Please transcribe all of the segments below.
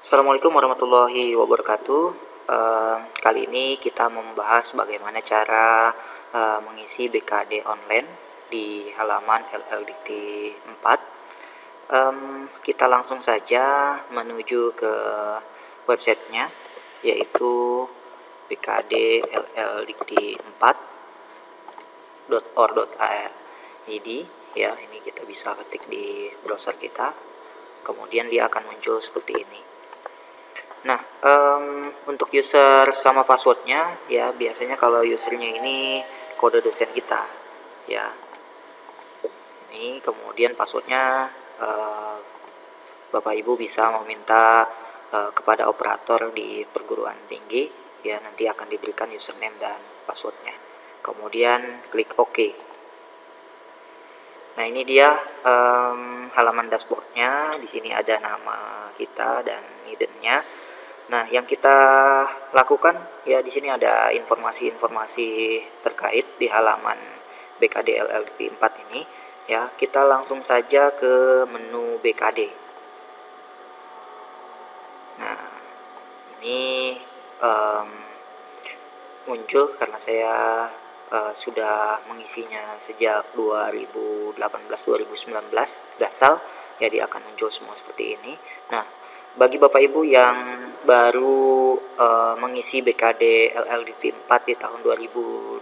Assalamualaikum warahmatullahi wabarakatuh. Kali ini kita membahas bagaimana cara mengisi BKD online di halaman LLDT 4. Kita langsung saja menuju ke websitenya, yaitu bkdlldkt4.or.id. Ya, ini kita bisa ketik di browser kita, kemudian dia akan muncul seperti ini. Nah, untuk user sama passwordnya, ya biasanya kalau usernya ini kode dosen kita, ya. Ini kemudian passwordnya Bapak Ibu bisa meminta kepada operator di perguruan tinggi, ya nanti akan diberikan username dan passwordnya. Kemudian klik OK. Nah, ini dia halaman dashboardnya. Di sini ada nama kita dan hiddennya. Nah, yang kita lakukan ya di sini ada informasi-informasi terkait di halaman BKD LLDT 4 ini. Ya, kita langsung saja ke menu BKD. Nah, ini muncul karena saya sudah mengisinya sejak 2018-2019 Gasal, ya dia akan muncul semua seperti ini. Nah, bagi Bapak Ibu yang baru mengisi BKD LLDT 4 di tahun 2022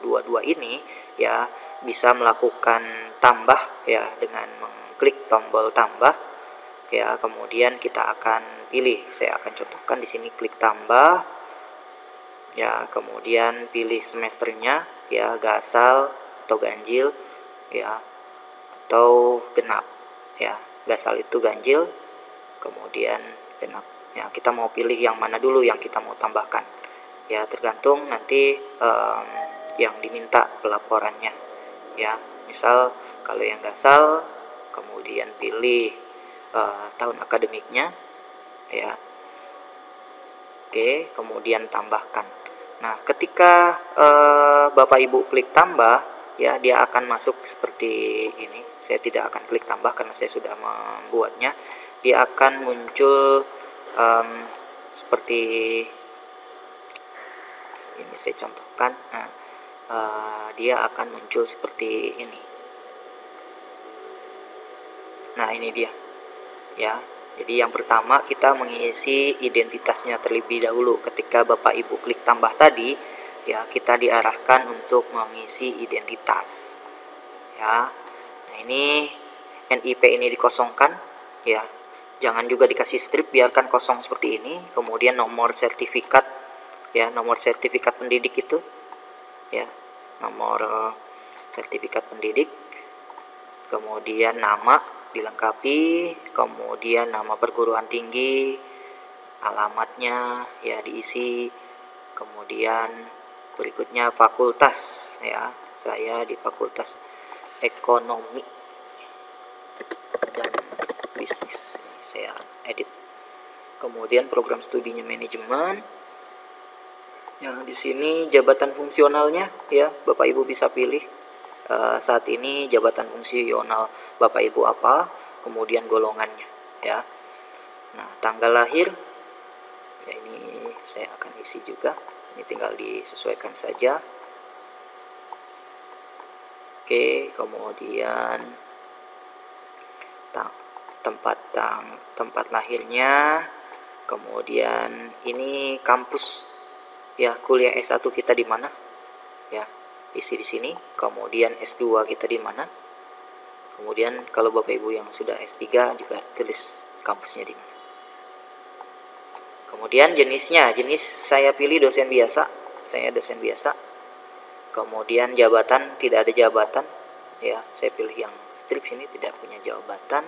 ini, ya bisa melakukan tambah ya dengan mengklik tombol tambah, ya kemudian kita akan pilih, saya akan contohkan di sini klik tambah, ya kemudian pilih semesternya, ya Gasal atau ganjil, ya atau genap, ya Gasal itu ganjil, kemudian genap. Ya, kita mau pilih yang mana dulu yang kita mau tambahkan. Ya, tergantung nanti yang diminta pelaporannya. Ya, misal kalau yang Gasal, kemudian pilih tahun akademiknya, ya. Oke, kemudian tambahkan. Nah, ketika Bapak Ibu klik tambah, ya dia akan masuk seperti ini. Saya tidak akan klik tambah karena saya sudah membuatnya. Dia akan muncul seperti ini, saya contohkan. Nah, dia akan muncul seperti ini. Nah, ini dia, ya. Jadi yang pertama kita mengisi identitasnya terlebih dahulu. Ketika Bapak Ibu klik tambah tadi, ya kita diarahkan untuk mengisi identitas. Ya. Nah, ini NIP ini dikosongkan, ya. Jangan juga dikasih strip, biarkan kosong seperti ini. Kemudian nomor sertifikat, ya nomor sertifikat pendidik itu, ya nomor sertifikat pendidik. Kemudian nama dilengkapi, kemudian nama perguruan tinggi, alamatnya ya diisi, kemudian berikutnya fakultas, ya saya di fakultas ekonomi dan bisnis, saya edit. Kemudian program studinya manajemen. Yang di sini jabatan fungsionalnya, ya Bapak Ibu bisa pilih. Saat ini jabatan fungsional Bapak Ibu apa, kemudian golongannya, ya. Nah, tanggal lahir, ya ini saya akan isi juga. Ini tinggal disesuaikan saja. Oke, kemudian tempat lahirnya, kemudian ini kampus, ya kuliah S1 kita di mana, ya isi di sini. Kemudian S2 kita di mana. Kemudian kalau Bapak Ibu yang sudah S3 juga tulis kampusnya di mana. Kemudian jenisnya, jenis saya pilih dosen biasa. Saya dosen biasa. Kemudian jabatan, tidak ada jabatan, ya saya pilih yang strip sini, tidak punya jabatan.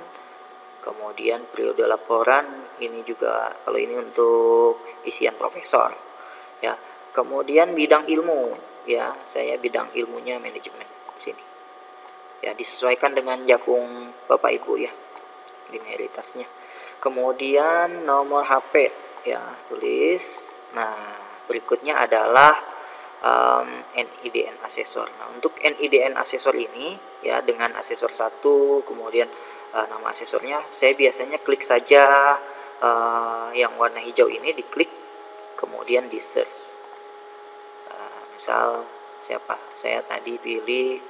Kemudian periode laporan, ini juga kalau ini untuk isian profesor, ya. Kemudian bidang ilmu, ya saya bidang ilmunya manajemen di sini, ya disesuaikan dengan jafung Bapak Ibu, ya linearitasnya. Kemudian nomor HP, ya tulis. Nah, berikutnya adalah NIDN asesor. Nah, untuk NIDN asesor ini, ya dengan asesor 1, kemudian nama asesornya, saya biasanya klik saja yang warna hijau ini diklik, kemudian di search. Misal siapa, saya tadi pilih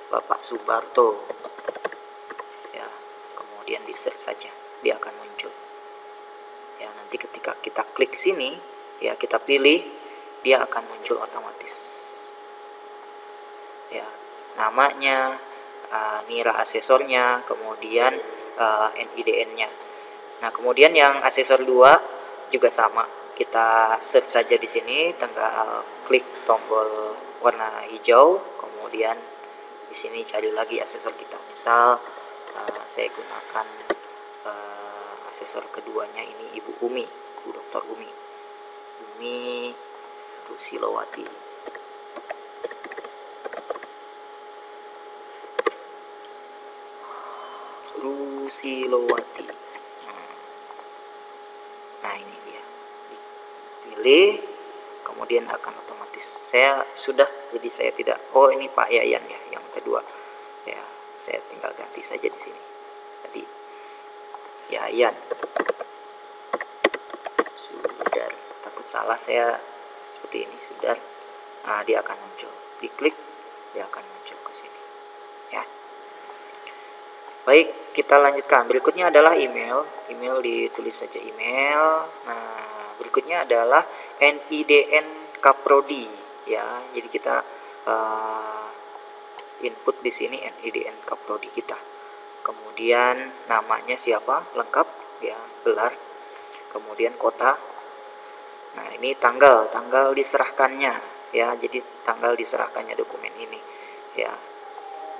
Bapak Subarto ya, kemudian di search saja, dia akan muncul ya. Nanti ketika kita klik sini ya, kita pilih, dia akan muncul otomatis ya, namanya, nira asesornya, kemudian NIDN-nya. Nah, kemudian yang asesor 2 juga sama, kita search saja di sini, tinggal klik tombol warna hijau, kemudian di sini cari lagi asesor kita. Misal saya gunakan asesor keduanya ini Ibu Umi, Bu Dr. Umi Rusilowati. Nah, ini dia, pilih, kemudian akan otomatis. Saya sudah, jadi saya tidak, oh ini Pak Yayan ya, yang kedua ya, saya tinggal ganti saja di sini. Tadi Yayan Sudar, takut salah saya seperti ini, Sudar. Nah, dia akan muncul, diklik, dia akan muncul ke sini ya. Baik, kita lanjutkan. Berikutnya adalah email. Email ditulis saja email. Nah, berikutnya adalah NIDN Kaprodi ya. Jadi kita input di sini NIDN Kaprodi kita. Kemudian namanya siapa, lengkap ya, gelar. Kemudian kota. Nah, ini tanggal diserahkannya ya. Jadi tanggal diserahkannya dokumen ini ya.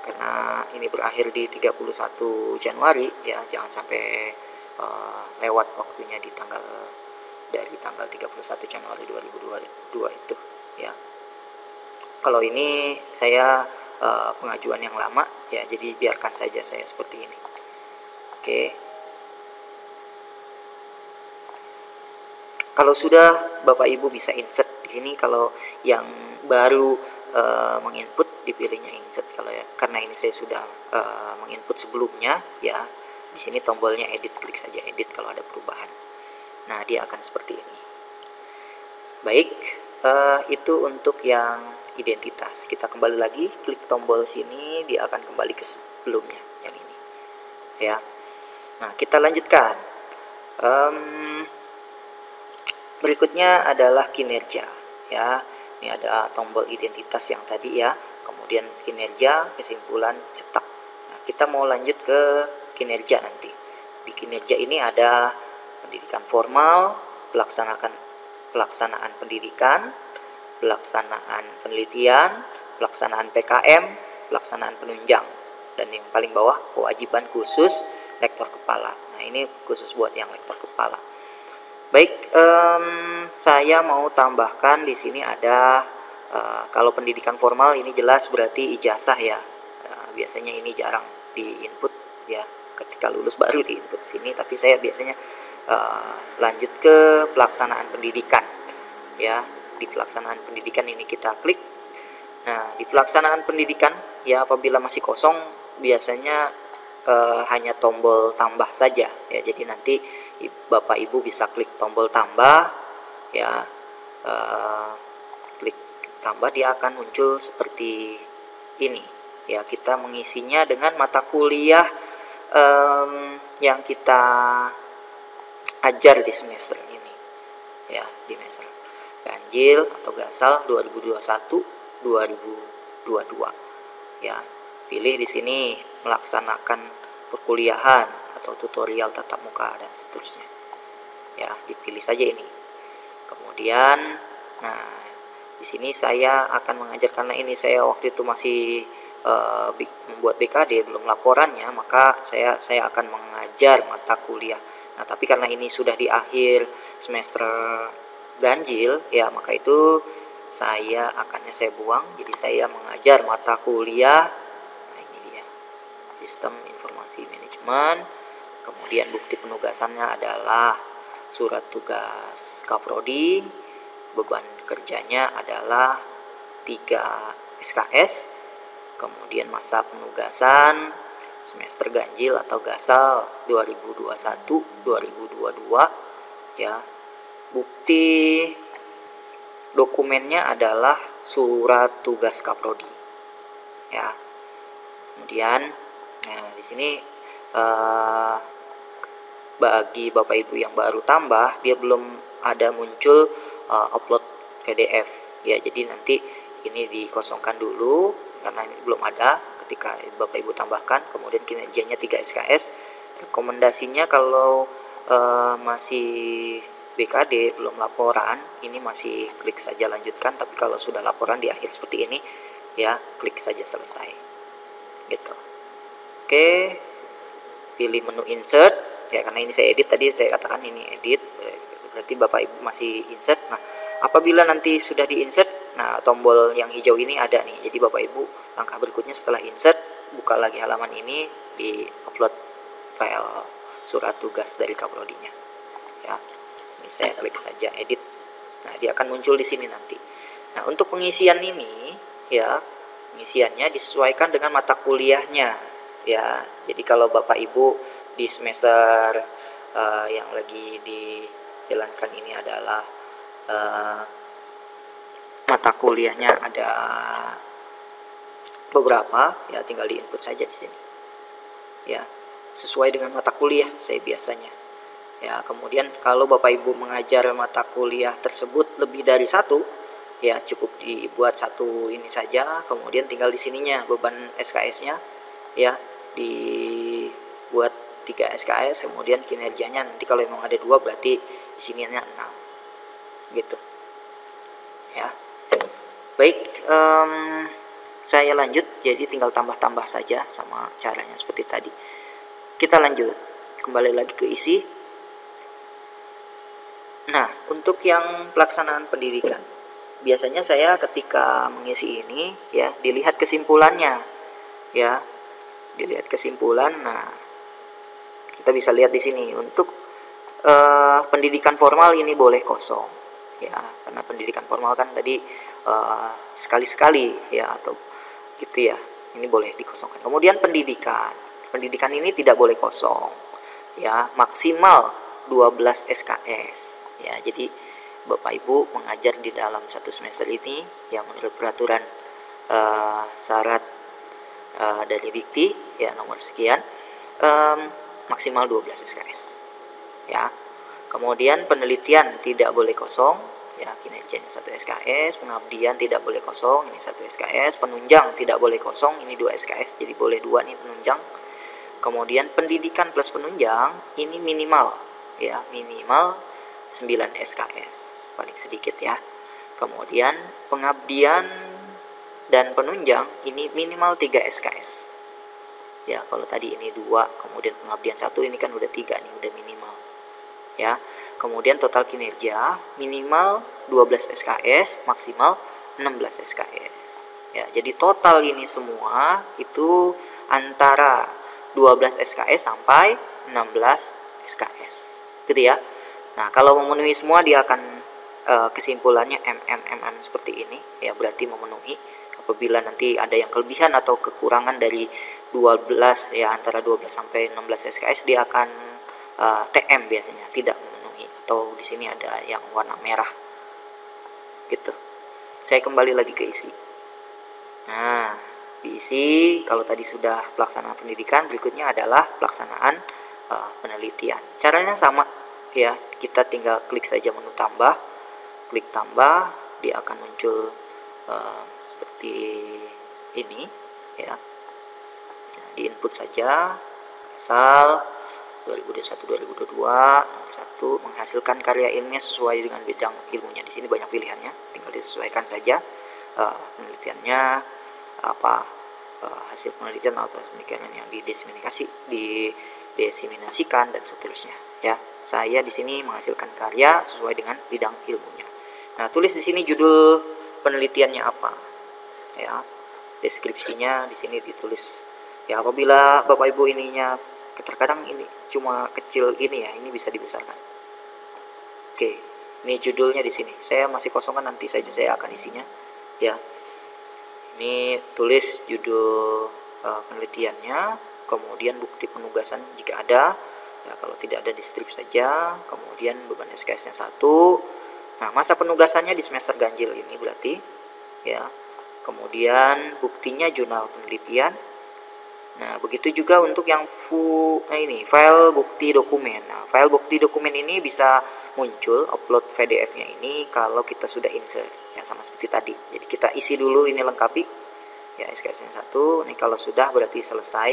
Karena ini berakhir di 31 Januari ya, jangan sampai lewat waktunya dari tanggal 31 Januari 2022 itu ya. Kalau ini saya pengajuan yang lama ya, jadi biarkan saja saya seperti ini. Oke. Kalau sudah, Bapak Ibu bisa insert di sini. Kalau yang baru menginput, dipilihnya insert. Kalau ya, karena ini saya sudah menginput sebelumnya ya, di sini tombolnya edit, klik saja edit kalau ada perubahan. Nah, dia akan seperti ini. Baik, itu untuk yang identitas. Kita kembali lagi, klik tombol sini, dia akan kembali ke sebelumnya yang ini ya. Nah, kita lanjutkan. Berikutnya adalah kinerja ya. Ini ada tombol identitas yang tadi ya, kemudian kinerja, kesimpulan, cetak. Nah, kita mau lanjut ke kinerja nanti. Di kinerja ini ada pendidikan formal, pelaksanaan pendidikan, pelaksanaan penelitian, pelaksanaan PKM, pelaksanaan penunjang, dan yang paling bawah kewajiban khusus lektor kepala. Nah, ini khusus buat yang lektor kepala. Baik, saya mau tambahkan di sini ada kalau pendidikan formal ini jelas berarti ijazah ya. Biasanya ini jarang diinput ya, ketika lulus baru diinput sini, tapi saya biasanya lanjut ke pelaksanaan pendidikan ya. Di pelaksanaan pendidikan ini kita klik. Nah, di pelaksanaan pendidikan ya, apabila masih kosong biasanya hanya tombol tambah saja ya. Jadi nanti Bapak Ibu bisa klik tombol tambah ya, klik tambah, dia akan muncul seperti ini ya. Kita mengisinya dengan mata kuliah yang kita ajar di semester ini ya, di semester ganjil atau gasal 2021-2022 ya. Pilih di sini melaksanakan perkuliahan atau tutorial tatap muka dan seterusnya ya, dipilih saja ini. Kemudian nah, di sini saya akan mengajar, karena ini saya waktu itu masih membuat BKD, belum laporannya, maka saya akan mengajar mata kuliah. Nah, tapi karena ini sudah di akhir semester ganjil ya, maka itu saya buang, jadi saya mengajar mata kuliah. Nah, ini dia, sistem informasi manajemen. Kemudian bukti penugasannya adalah surat tugas Kaprodi, beban kerjanya adalah 3 SKS, kemudian masa penugasan semester ganjil atau gasal 2021-2022 ya. Bukti dokumennya adalah surat tugas kaprodi ya. Kemudian di sini bagi Bapak Ibu yang baru tambah, dia belum ada muncul upload PDF ya. Jadi nanti ini dikosongkan dulu karena ini belum ada. Ketika Bapak Ibu tambahkan, kemudian kinerjanya 3 SKS. Rekomendasinya kalau masih BKD belum laporan, ini masih klik saja lanjutkan. Tapi kalau sudah laporan di akhir seperti ini ya, klik saja selesai gitu. Oke, pilih menu insert ya, karena ini saya edit tadi, saya katakan ini edit, berarti Bapak Ibu masih insert. Nah, apabila nanti sudah di insert, nah tombol yang hijau ini ada nih. Jadi Bapak Ibu langkah berikutnya setelah insert, buka lagi halaman ini, di upload file surat tugas dari kaprodinya ya. Ini saya klik saja edit. Nah, dia akan muncul di sini nanti. Nah, untuk pengisian ini ya, pengisiannya disesuaikan dengan mata kuliahnya ya. Jadi kalau Bapak Ibu di semester yang lagi dijalankan ini adalah mata kuliahnya ada beberapa ya, tinggal di input saja di sini ya, sesuai dengan mata kuliah saya biasanya ya. Kemudian kalau Bapak Ibu mengajar mata kuliah tersebut lebih dari satu ya, cukup dibuat satu ini saja. Kemudian tinggal di sininya beban SKS-nya ya, dibuat 3 SKS. Kemudian kinerjanya nanti kalau memang ada 2 berarti di sininya 6 gitu ya. Baik, saya lanjut. Jadi tinggal tambah-tambah saja sama caranya seperti tadi. Kita lanjut kembali lagi ke isi. Nah, untuk yang pelaksanaan pendidikan, biasanya saya ketika mengisi ini ya, dilihat kesimpulannya ya, dilihat kesimpulan. Nah, kita bisa lihat di sini untuk pendidikan formal ini boleh kosong ya, karena pendidikan formal kan tadi sekali-sekali ya, atau gitu ya, ini boleh dikosongkan. Kemudian pendidikan ini tidak boleh kosong ya, maksimal 12 SKS ya. Jadi Bapak Ibu mengajar di dalam satu semester ini ya, menurut peraturan syarat dari Dikti ya nomor sekian, maksimal 12 SKS ya. Kemudian penelitian tidak boleh kosong ya, kinerjanya 1 SKS. Pengabdian tidak boleh kosong, ini 1 SKS. Penunjang tidak boleh kosong, ini 2 SKS, jadi boleh 2 nih penunjang. Kemudian pendidikan plus penunjang ini minimal ya, minimal 9 SKS paling sedikit ya. Kemudian pengabdian dan penunjang ini minimal 3 SKS ya. Kalau tadi ini 2, kemudian pengabdian 1, ini kan udah 3 nih, udah minimal ya. Kemudian total kinerja minimal 12 SKS, maksimal 16 SKS ya. Jadi total ini semua itu antara 12 SKS sampai 16 SKS gitu ya. Nah, kalau memenuhi semua dia akan kesimpulannya MM seperti ini ya, berarti memenuhi. Apabila nanti ada yang kelebihan atau kekurangan dari 12 ya, antara 12 sampai 16 SKS, dia akan TM biasanya, tidak memenuhi, atau di sini ada yang warna merah gitu. Saya kembali lagi ke isi. Nah, diisi kalau tadi sudah pelaksanaan pendidikan, berikutnya adalah pelaksanaan penelitian. Caranya sama ya, kita tinggal klik saja menu tambah, klik tambah, dia akan muncul seperti ini ya. Nah, di input saja asal 2021-2022 1 menghasilkan karya ilmiah sesuai dengan bidang ilmunya. Di sini banyak pilihannya, tinggal disesuaikan saja penelitiannya apa, hasil penelitian atau demikian yang didiseminasikan dan seterusnya ya. Saya di sini menghasilkan karya sesuai dengan bidang ilmunya. Nah, tulis di sini judul penelitiannya apa ya, deskripsinya di sini ditulis ya. Apabila Bapak Ibu ininya terkadang ini cuma kecil ini ya, ini bisa dibesarkan. Oke, ini judulnya di sini. Saya masih kosongkan, nanti saja saya akan isinya ya. Ini tulis judul penelitiannya, kemudian bukti penugasan jika ada, ya kalau tidak ada di strip saja, kemudian beban SKS-nya 1. Nah, masa penugasannya di semester ganjil ini berarti, ya. Kemudian buktinya jurnal penelitian. Nah, begitu juga untuk yang file bukti dokumen. Nah, file bukti dokumen ini bisa muncul upload PDF-nya ini kalau kita sudah insert, ya sama seperti tadi. Jadi kita isi dulu ini lengkapi, ya SKS-nya 1. Ini kalau sudah berarti selesai,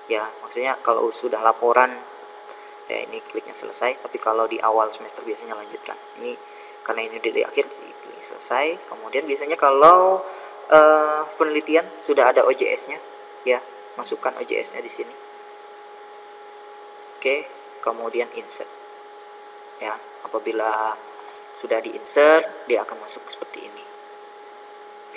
ya maksudnya kalau sudah laporan, ya ini kliknya selesai. Tapi kalau di awal semester biasanya lanjutkan. Ini karena ini udah di akhir, klik selesai. Kemudian biasanya kalau penelitian sudah ada OJS-nya, ya masukkan OJS-nya di sini. Oke, kemudian insert. Ya, apabila sudah di insert, dia akan masuk seperti ini.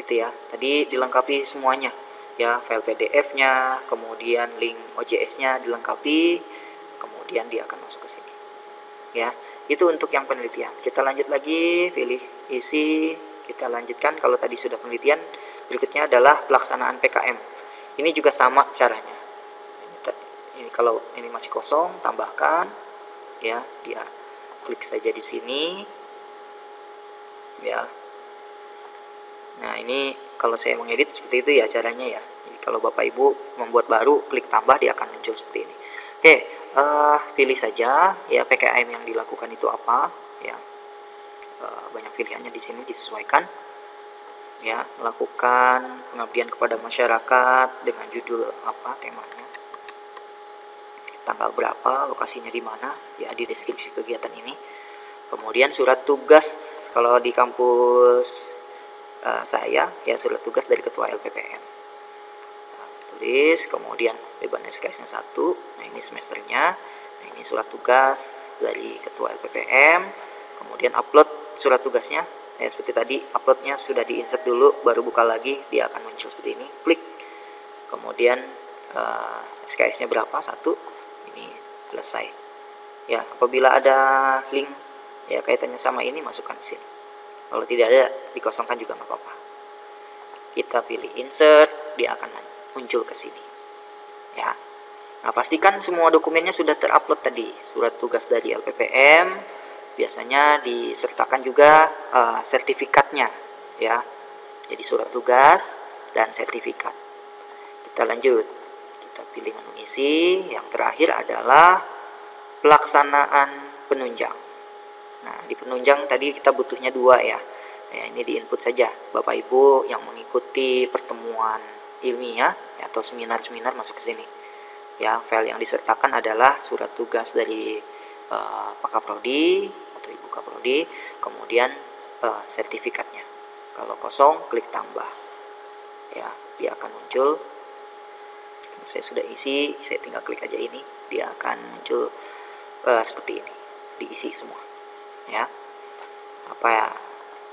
Gitu ya. Tadi dilengkapi semuanya. Ya, file PDF-nya, kemudian link OJS-nya dilengkapi, kemudian dia akan masuk ke sini. Ya, itu untuk yang penelitian. Kita lanjut lagi, pilih isi, kita lanjutkan. Kalau tadi sudah penelitian, berikutnya adalah pelaksanaan PKM. Ini juga sama caranya. Ini kalau ini masih kosong, tambahkan, ya, dia klik saja di sini, ya. Nah, ini kalau saya mengedit seperti itu ya caranya ya. Jadi kalau Bapak Ibu membuat baru, klik tambah, dia akan muncul seperti ini. Oke, pilih saja ya PKM yang dilakukan itu apa, ya. Banyak pilihannya di sini, disesuaikan. Ya, melakukan pengabdian kepada masyarakat dengan judul apa, temanya, tanggal berapa, lokasinya di mana, ya di deskripsi kegiatan ini. Kemudian surat tugas, kalau di kampus saya ya surat tugas dari ketua LPPM. Nah, tulis, kemudian beban SKS-nya 1. Nah, ini semesternya. Nah, ini surat tugas dari ketua LPPM. Kemudian upload surat tugasnya. Ya, seperti tadi, uploadnya sudah di-insert dulu, baru buka lagi, dia akan muncul seperti ini. Klik. Kemudian SKS-nya berapa? 1. Ini selesai. Ya, apabila ada link ya kaitannya sama ini, masukkan di sini. Kalau tidak ada, dikosongkan juga nggak apa-apa. Kita pilih insert, dia akan muncul ke sini. Ya. Nah, pastikan semua dokumennya sudah terupload tadi. Surat tugas dari LPPM, biasanya disertakan juga sertifikatnya, ya. Jadi surat tugas dan sertifikat. Kita lanjut. Kita pilih menu isi. Yang terakhir adalah pelaksanaan penunjang. Nah, di penunjang tadi kita butuhnya 2 ya. Ya, ini di input saja. Bapak Ibu yang mengikuti pertemuan ilmiah ya, atau seminar-seminar masuk ke sini. Ya, file yang disertakan adalah surat tugas dari Pak Kaprodi atau Ibu Kaprodi, kemudian sertifikatnya. Kalau kosong, klik tambah. Ya, dia akan muncul. Saya sudah isi, saya tinggal klik aja ini, dia akan muncul seperti ini, diisi semua. Ya, apa ya,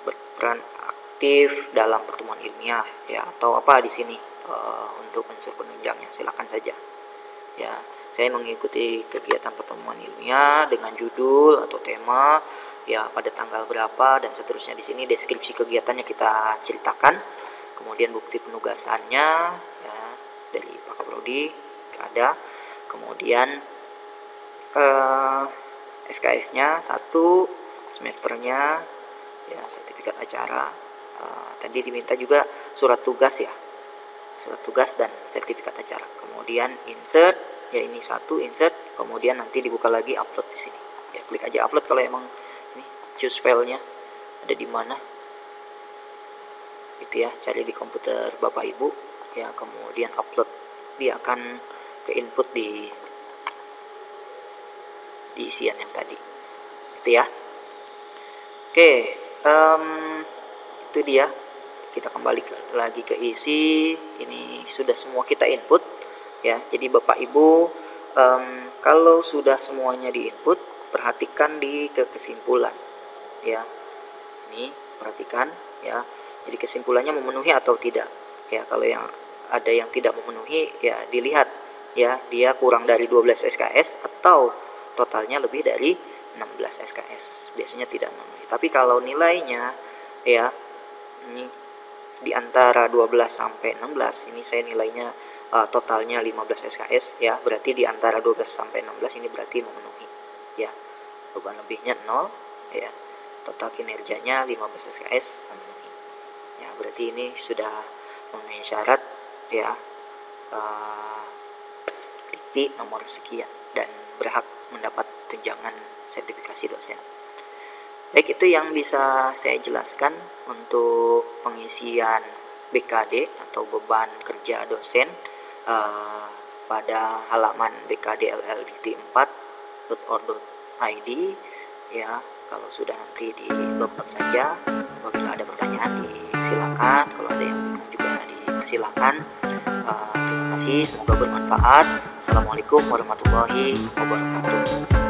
berperan aktif dalam pertemuan ilmiah ya, atau apa di sini untuk unsur penunjangnya silakan saja. Ya, saya mengikuti kegiatan pertemuan ilmiah dengan judul atau tema ya pada tanggal berapa dan seterusnya. Di sini deskripsi kegiatannya kita ceritakan, kemudian bukti penugasannya ya dari Pak Kaprodi ada, kemudian SKS-nya 1, semesternya ya, sertifikat acara. Tadi diminta juga surat tugas ya, surat tugas dan sertifikat acara. Kemudian insert ya, ini 1 insert, kemudian nanti dibuka lagi upload di sini. Ya, klik aja upload kalau emang ini choose filenya ada di mana. Itu ya, cari di komputer Bapak Ibu ya, kemudian upload, dia akan ke input di isian yang tadi. Itu ya. Oke, itu dia. Kita kembali lagi ke isi. Ini sudah semua kita input ya. Jadi Bapak Ibu, kalau sudah semuanya di input, perhatikan di kesimpulan ya. Ini perhatikan ya. Jadi kesimpulannya memenuhi atau tidak ya. Kalau yang ada yang tidak memenuhi ya dilihat ya, dia kurang dari 12 SKS atau totalnya lebih dari 16 SKS, biasanya tidak memenuhi. Tapi kalau nilainya ya ini di antara 12 sampai 16, ini saya nilainya totalnya 15 SKS ya, berarti di antara 12 sampai 16 ini berarti memenuhi ya. Beban lebihnya 0 ya, total kinerjanya 15 SKS memenuhi ya, berarti ini sudah memenuhi syarat ya, dikti nomor sekian dan berhak mendapat tunjangan sertifikasi dosen. Baik, itu yang bisa saya jelaskan untuk pengisian BKD atau beban kerja dosen pada halaman bkdlldit4.or.id ya. Kalau sudah nanti di download saja. Apabila ada pertanyaan silakan, kalau ada yang bingung juga silakan. Terima kasih, semoga bermanfaat. Assalamualaikum warahmatullahi wabarakatuh.